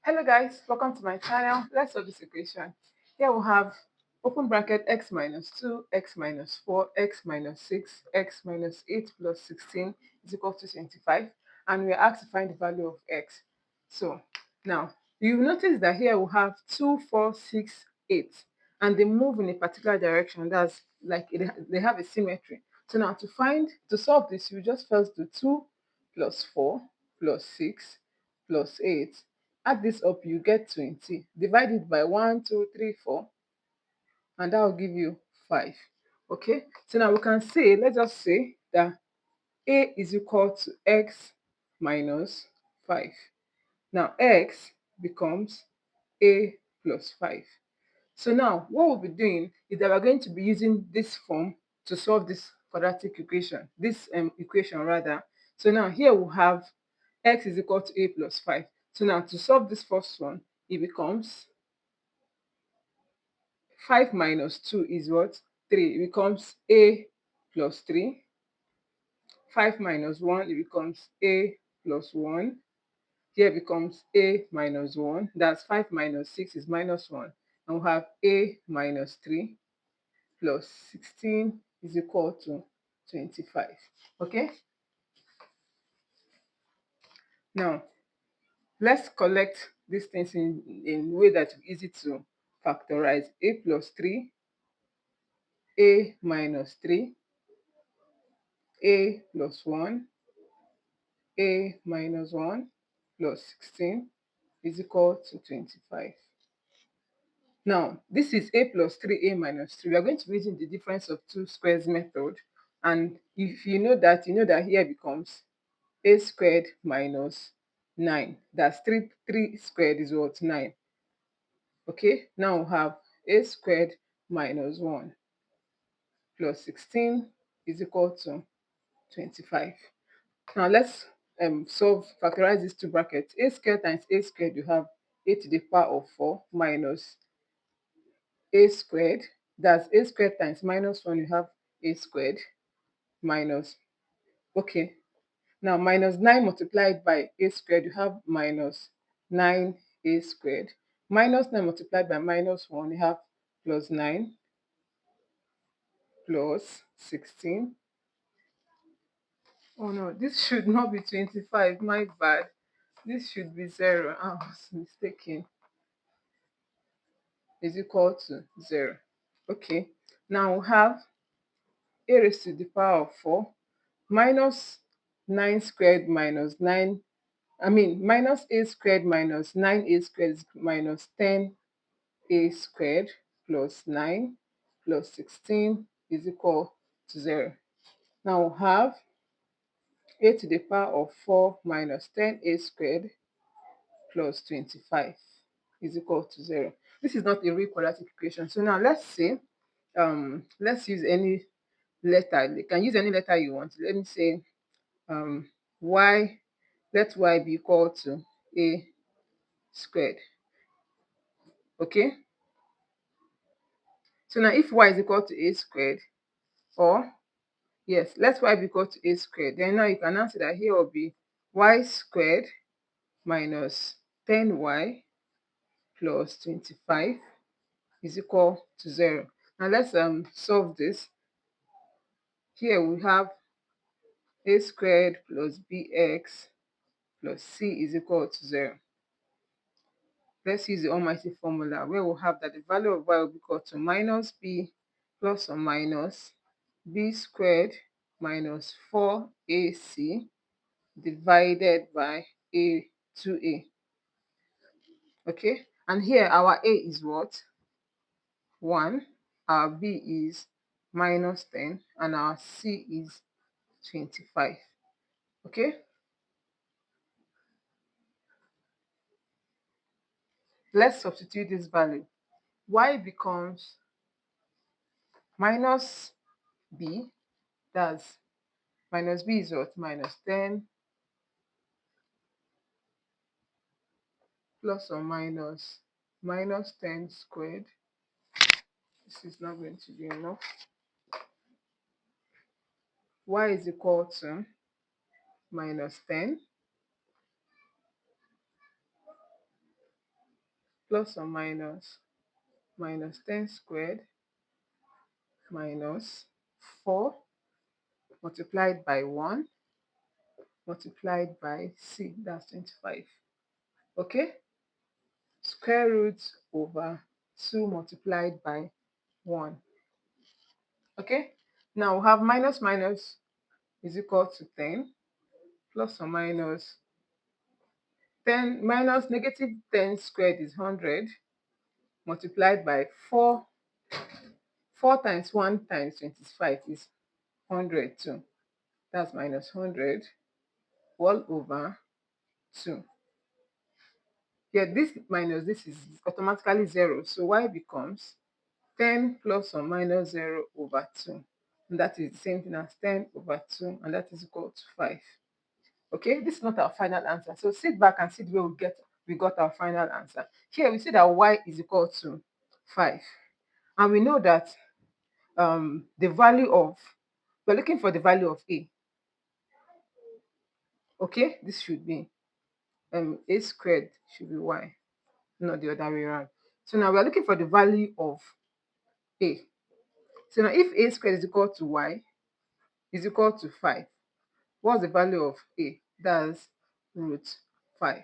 Hello guys, welcome to my channel. Let's solve this equation. Here we have open bracket x minus 2, x minus 4, x minus 6, x minus 8 plus 16 is equal to 25. And we are asked to find the value of x. So now you've noticed that here we have 2, 4, 6, 8, and they move in a particular direction. That's like they have a symmetry. So now to solve this, you just first do 2 plus 4 plus 6 plus 8. Add this up, you get 20. Divide it by 1, 2, 3, 4, and that will give you 5. Okay, so now we can say, let's just say that A is equal to x minus 5. Now x becomes A plus 5. So now what we'll be doing is that we're going to be using this form to solve this quadratic equation, this equation rather. So now here we have x is equal to A plus 5. So now to solve this first one, it becomes 5 minus 2 is what? 3. It becomes A plus 3. 5 minus 1, it becomes A plus 1. Here becomes A minus 1. That's 5 minus 6 is minus 1. And we have A minus 3 plus 16 is equal to 25. Okay? Now, let's collect these things in a way that is easy to factorize. A plus 3, A minus 3, A plus 1, A minus 1 plus 16 is equal to 25. Now, this is A plus 3, A minus 3. We are going to be using the difference of two squares method. And if you know that here becomes A squared minus 9. That's 3 squared is what? 9. Okay, now we have A squared minus 1 plus 16 is equal to 25. Now let's factorize these two brackets. A squared times A squared, you have A to the power of 4 minus A squared. That's A squared times minus 1, you have A squared minus, okay. Now minus 9 multiplied by A squared, you have minus 9A squared. Minus 9 multiplied by minus 1, you have plus 9 plus 16. Oh no, this should not be 25, my bad. This should be 0. I was mistaken. Is equal to 0. Okay, now we have A raised to the power of 4 minus 9 squared minus 9, minus A squared minus 9A squared is minus 10A squared plus 9 plus 16 is equal to 0. Now we have A to the power of 4 minus 10A squared plus 25 is equal to 0. This is not a real quadratic equation. So now let's say, let's use any letter. You can use any letter you want. Let me say y, let y be equal to A squared. Okay? So now if y is equal to A squared, or yes, let y be equal to A squared, then now you can answer that here will be y squared minus 10y plus 25 is equal to 0. Now let's solve this. Here we have A squared plus bx plus c is equal to 0. Let's use the almighty formula where we'll have that the value of y will be equal to minus b plus or minus b squared minus 4ac divided by a 2a. Okay, and here our a is what? 1, our b is minus 10, and our c is 25. Okay, let's substitute this value. Y becomes minus b, that's minus b is what? Minus 10 plus or minus minus 10 squared. This is not going to be enough. Y is equal to minus 10 plus or minus 10 squared minus 4 multiplied by 1 multiplied by c, that's 25. Okay, square root over 2 multiplied by 1. Okay, now we have minus minus is equal to 10, plus or minus 10 minus negative 10 squared is 100 multiplied by 4. 4 times 1 times 25 is 100 too. That's minus 100 all over 2. Yeah, this minus this is automatically 0. So y becomes 10 plus or minus 0 over 2. And that is the same thing as 10 over 2, and that is equal to 5. Okay, this is not our final answer. So sit back and see where we got our final answer. Here we see that y is equal to 5. And we know that the value of, we're looking for the value of a. Okay, this should be a squared should be y, not the other way around. So now we're looking for the value of a. So now if a squared is equal to y is equal to 5, what's the value of a? That's root 5.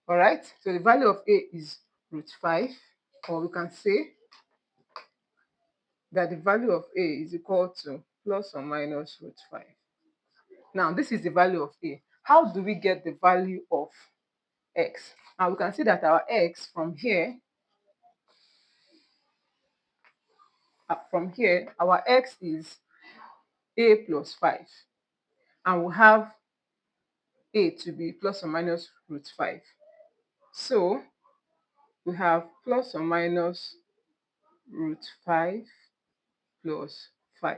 All right, so the value of a is root 5, or we can say that the value of a is equal to plus or minus root 5. Now this is the value of a. How do we get the value of x? And we can see that our x from here, our x is a plus 5, and we have a to be plus or minus root 5. So we have plus or minus root 5 plus 5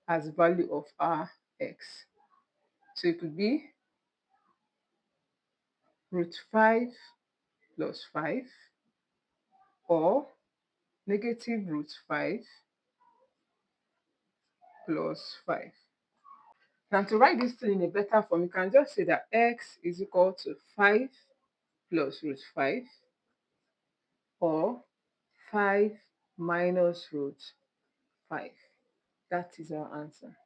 as value of our x. So it could be root 5 plus 5 or negative root 5 plus 5. Now to write this thing in a better form, you can just say that x is equal to 5 plus root 5 or 5 minus root 5. That is our answer.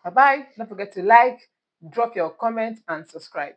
Bye bye. Don't forget to like, drop your comment, and subscribe.